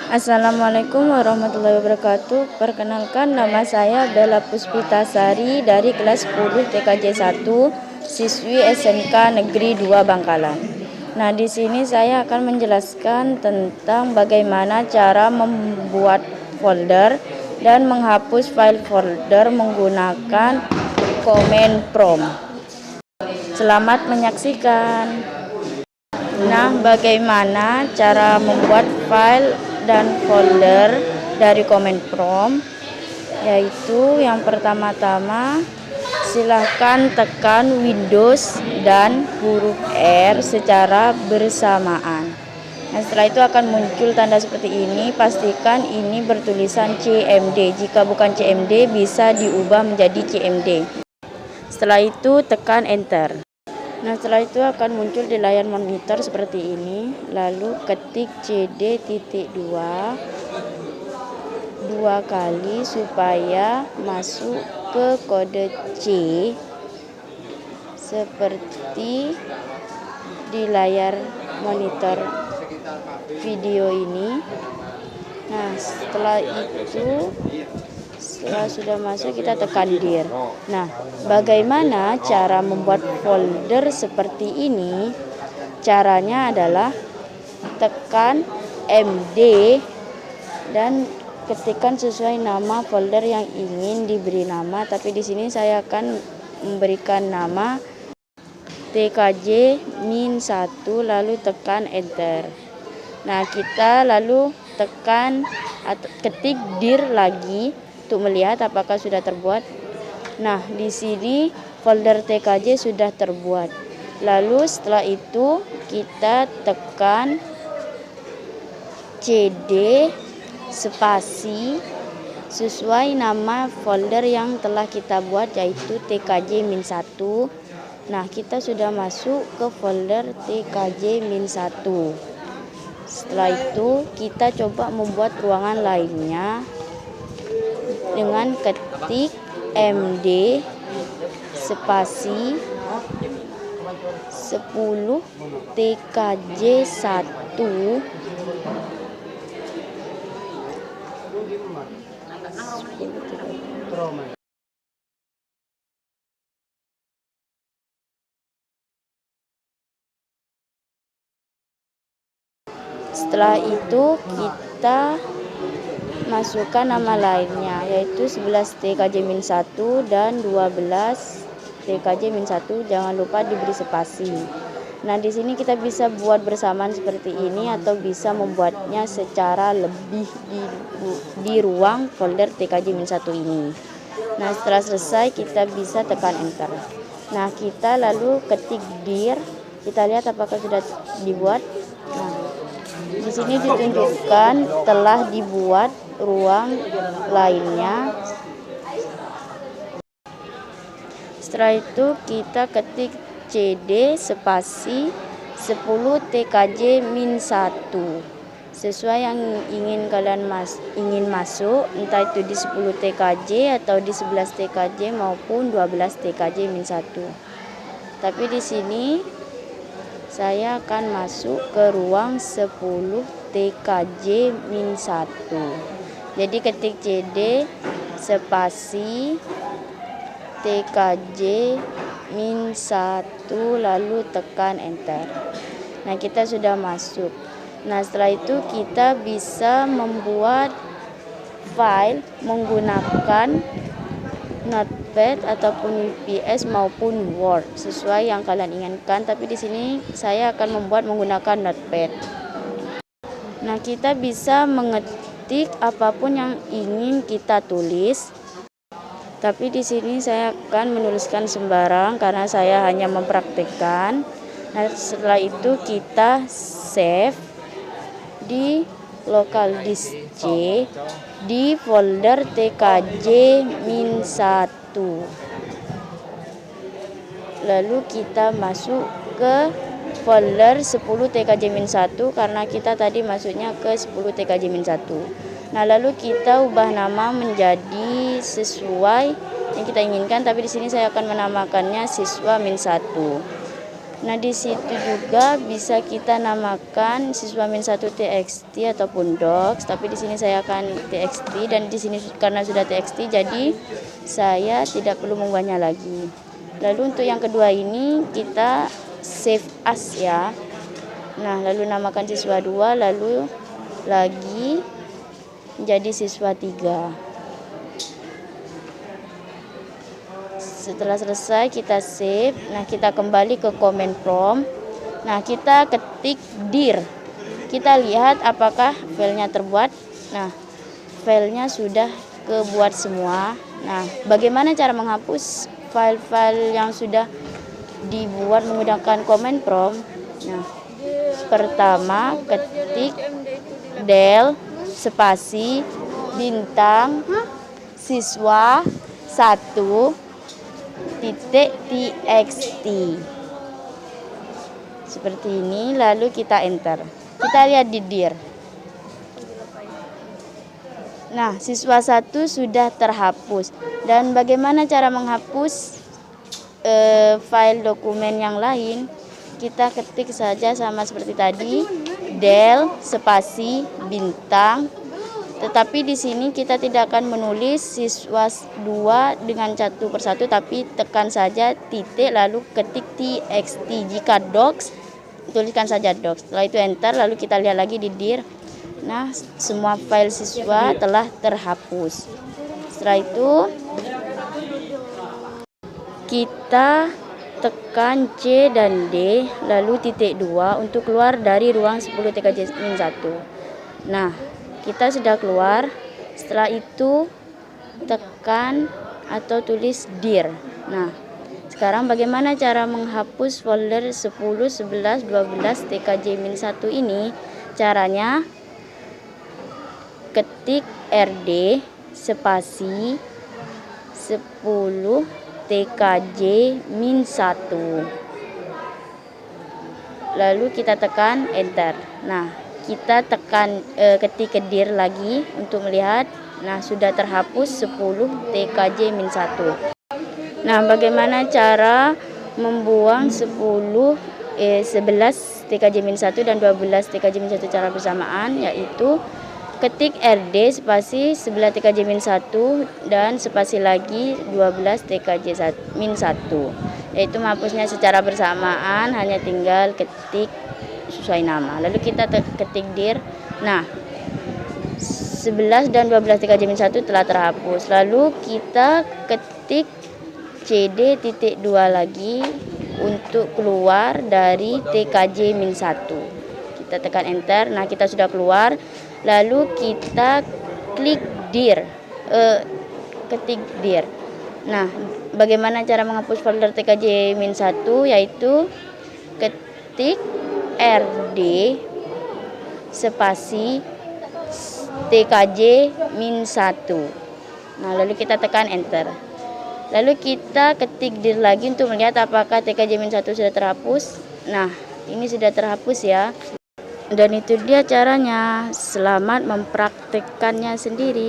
Assalamualaikum warahmatullahi wabarakatuh. Perkenalkan, nama saya Bella Puspitasari dari kelas 10 TKJ 1, siswi SMK Negeri 2 Bangkalan. Nah, di sini saya akan menjelaskan tentang bagaimana cara membuat folder dan menghapus file folder menggunakan command prompt. Selamat menyaksikan. Nah, bagaimana cara membuat file dan folder dari command prompt? Yaitu yang pertama-tama, silahkan tekan Windows dan huruf R secara bersamaan. Nah, setelah itu akan muncul tanda seperti ini. Pastikan ini bertulisan CMD. Jika bukan CMD, bisa diubah menjadi CMD. Setelah itu tekan Enter. Nah, setelah itu akan muncul di layar monitor seperti ini. Lalu ketik CD.2 dua kali supaya masuk ke kode C seperti di layar monitor video ini. Nah, setelah sudah masuk, kita tekan dir. Nah, bagaimana cara membuat folder seperti ini? Caranya adalah tekan MD dan ketikkan sesuai nama folder yang ingin diberi nama. Tapi di sini saya akan memberikan nama TKJ-1, lalu tekan Enter. Nah, kita lalu tekan atau ketik dir lagi untuk melihat apakah sudah terbuat. Nah, di sini folder TKJ sudah terbuat. Lalu setelah itu kita tekan CD spasi sesuai nama folder yang telah kita buat, yaitu TKJ-1. Nah, kita sudah masuk ke folder TKJ-1. Setelah itu kita coba membuat ruangan lainnya dengan ketik MD spasi 10 TKJ1 Setelah itu kita masukkan nama lainnya, yaitu 11 TKJ-1 dan 12 TKJ-1. Jangan lupa diberi spasi. Nah, di sini kita bisa buat bersamaan seperti ini atau bisa membuatnya secara lebih di ruang folder TKJ-1 ini. Nah, setelah selesai kita bisa tekan Enter. Nah, kita lalu ketik dir. Kita lihat apakah sudah dibuat. Nah, di sini ditunjukkan telah dibuat ruang lainnya. Setelah itu kita ketik CD spasi 10 TKJ-1 sesuai yang ingin kalian ingin masuk, entah itu di 10 TKJ atau di 11 TKJ maupun 12 TKJ-1. Tapi di sini saya akan masuk ke ruang 10 TKJ-1. Jadi ketik CD spasi TKJ-1 lalu tekan Enter. Nah, kita sudah masuk. Nah, setelah itu kita bisa membuat file menggunakan Notepad ataupun VPS maupun Word sesuai yang kalian inginkan. Tapi di sini saya akan membuat menggunakan Notepad. Nah, kita bisa mengetik apapun yang ingin kita tulis. Tapi di sini saya akan menuliskan sembarang karena saya hanya mempraktikkan. Nah, setelah itu kita save di local disk C di folder TKJ-1. Lalu kita masuk ke folder 10 TKJ-1 karena kita tadi masuknya ke 10 TKJ-1. Nah, lalu kita ubah nama menjadi sesuai yang kita inginkan, tapi di sini saya akan menamakannya siswa -1. Nah, di situ juga bisa kita namakan siswa min 1 txt ataupun docs, tapi di sini saya akan txt, dan di sini karena sudah txt jadi saya tidak perlu mengubahnya lagi. Lalu untuk yang kedua ini kita save as ya. Nah, lalu namakan siswa 2, lalu lagi jadi siswa 3. Setelah selesai kita save. Nah, kita kembali ke command prompt. Nah, kita ketik dir. Kita lihat apakah filenya terbuat. Nah, filenya sudah kebuat semua. Nah, bagaimana cara menghapus file-file yang sudah dibuat menggunakan command prompt? Nah, pertama ketik del spasi bintang siswa 1 titik txt seperti ini, lalu kita enter. Kita lihat di dir. Nah, siswa 1 sudah terhapus. Dan bagaimana cara menghapus file dokumen yang lain? Kita ketik saja sama seperti tadi, del spasi bintang. Tetapi di sini kita tidak akan menulis siswa 2 dengan satu persatu, tapi tekan saja titik lalu ketik txt. Jika docs, tuliskan saja docs. Setelah itu enter, lalu kita lihat lagi di dir. Nah, semua file siswa telah terhapus. Setelah itu kita tekan C dan D, lalu titik 2 untuk keluar dari ruang 10 TKJ-1. Nah, kita sudah keluar. Setelah itu tekan atau tulis dir. Nah, sekarang bagaimana cara menghapus folder 10, 11, 12 TKJ-1 ini? Caranya ketik rd spasi 10 TKJ-1. Lalu kita tekan enter. Nah, kita tekan ketik dir lagi untuk melihat. Nah, sudah terhapus 10 TKJ-1. Nah, bagaimana cara membuang 11 TKJ-1 dan 12 TKJ-1 secara bersamaan, yaitu ketik rd spasi 11 TKJ-1 dan spasi lagi 12 TKJ-1, yaitu menghapusnya secara bersamaan, hanya tinggal ketik sesuai nama. Lalu kita ketik dir. Nah, 11 dan 12 TKJ-1 telah terhapus. Lalu kita ketik cd titik 2 lagi untuk keluar dari TKJ-1. Kita tekan enter. Nah, kita sudah keluar. Lalu kita klik dir, ketik dir. Nah, bagaimana cara menghapus folder TKJ-1? Yaitu ketik rd spasi TKJ-1. Nah, lalu kita tekan enter. Lalu kita ketik dir lagi untuk melihat apakah TKJ-1 sudah terhapus. Nah, ini sudah terhapus ya. Dan itu dia caranya. Selamat mempraktikkannya sendiri.